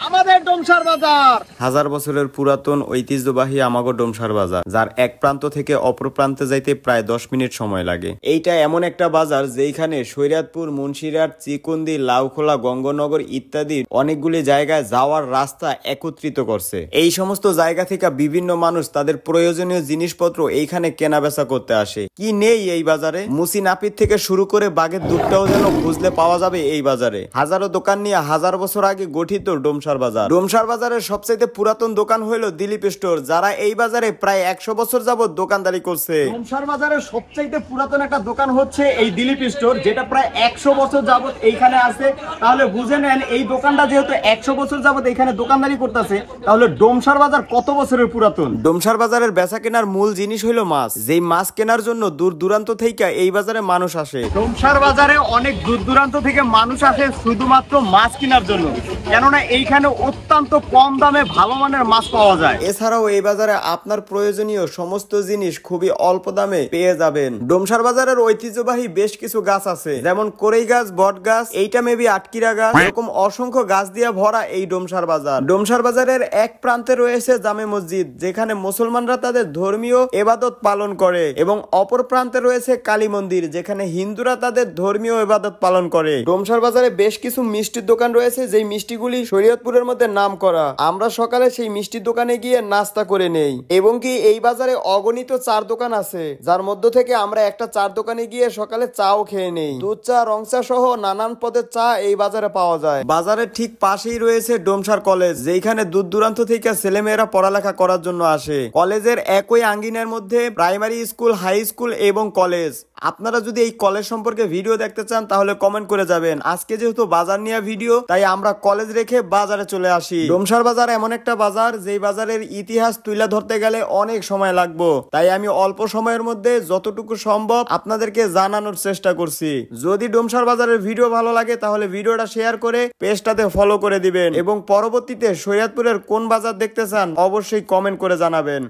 আমাদের ডোমসার বাজার হাজার বছরের পুরাতন ঐতিহ্যবাহী আমাগো ডোমসার বাজার, যার এক প্রান্ত থেকে অপর প্রান্তে যাইতে প্রায় 10 মিনিট সময় লাগে। এইটা এমন একটা বাজার যেখানে শরীয়তপুর, মুন্সিরহাট, চিকুন্দি, লাউখোলা, গঙ্গনগর ইত্যাদি অনেকগুলি জায়গায় যাওয়ার রাস্তা একত্রিত করছে। এই সমস্ত জায়গা থেকে বিভিন্ন মানুষ তাদের প্রয়োজনীয় জিনিসপত্র এইখানে কেনা বেচা করতে আসে। কি নেই এই বাজারে? মুসি নাপিত থেকে শুরু করে বাঘের দুধটাও যেন খুঁজলে পাওয়া যাবে এই বাজারে। হাজারো দোকান নিয়ে হাজার বছর আগে গঠিত ডোমসার বাজার। ডোমসার বাজারের সবচেয়ে পুরাতন দোকান হইল দিলীপ স্টোর, যারা এই বাজারে প্রায় 100 বছর যাবত দোকানদারি করছে। ডোমসার বাজারের সবচেয়ে পুরাতন একটা দোকান হচ্ছে এই দিলীপ স্টোর, যেটা প্রায় 100 বছর যাবত এইখানে আছে। তাহলে বুঝে নেন এই দোকানটা যেহেতু 100 বছর যাবত এইখানে দোকানদারি করতেছে, তাহলে ডোমসার বাজার কত বছরের পুরাতন। ডোমসার বাজারের বেচা কেনার মূল জিনিস হইল মাছ। যেই মাছ কেনার জন্য দূর দূরান্ত থেকে এই বাজারে মানুষ আসে। ডোমসার বাজারে অনেক দূর দূরান্ত থেকে মানুষ আসে শুধুমাত্র মাছ কেনার জন্য, কেননা এইখানে অত্যন্ত কম দামে ভালো মানের মাছ পাওয়া যায়। এছাড়াও এই বাজারে আপনার প্রয়োজনীয় সমস্ত জিনিস খুবই অল্প দামে পেয়ে যাবেন। ডোমসার বাজারের ঐতিহ্যবাহী বেশ কিছু গাছ আছে, যেমন করেই গাছ, বট গাছ, এইটা মেবি আটকিরা গাছ, এরকম অসংখ্য গাছ দিয়ে ভরা এই ডোমসার বাজার। ডোমসার বাজারের এক প্রান্তে রয়েছে জামে মসজিদ, যেখানে মুসলমানরা তাদের ধর্মীয় ইবাদত পালন করে, এবং অপর প্রান্তে রয়েছে কালী মন্দির, যেখানে হিন্দুরা তাদের ধর্মীয় ইবাদত পালন করে। ডোমসার বাজারে বেশ কিছু মিষ্টির দোকান রয়েছে, যেই মিষ্টিগুলি শরীয়তপুরের মধ্যে নাম করা। আমরা সকালে সেই মিষ্টির দোকানে গিয়ে নাস্তা করে নেই, এবং কি এই বাজারে অগণিত চার দোকান আছে, যার মধ্য থেকে আমরা একটা চার দোকানে গিয়ে সকালে চাও খেয়ে নেই। দুধ চা, রং চা সহ নানান পদের চা এই বাজারে পাওয়া যায়। বাজারের ঠিক পাশেই রয়েছে ডোমসার কলেজ, যেখানে দূর দূরান্ত থেকে ছেলেমেয়েরা পড়ালেখা করার জন্য আসে। কলেজের একই আঙ্গিনার মধ্যে প্রাইমারি স্কুল, হাই স্কুল এবং কলেজ। আপনারা যদি এই কলেজ সম্পর্কে ভিডিও দেখতে চান তাহলে কমেন্ট করে যাবেন। আজকে যেহেতু বাজার নিয়ে ভিডিও, তাই আমরা কলেজ রেখে বাজারে চলে আসি। ডোমসার বাজার এমন একটা বাজার, যেই বাজারের ইতিহাস তুলে ধরতে গেলে অনেক সময় লাগবে, তাই আমি অল্প সময়ের মধ্যে যতটুকু সম্ভব আপনাদেরকে জানানোর চেষ্টা করছি। যদি ডোমসার বাজারের ভিডিও ভালো লাগে তাহলে ভিডিওটা শেয়ার করে পেজটাতে ফলো করে দিবেন, এবং পরবর্তীতে শরীয়তপুরের কোন বাজার দেখতে চান অবশ্যই কমেন্ট করে জানাবেন।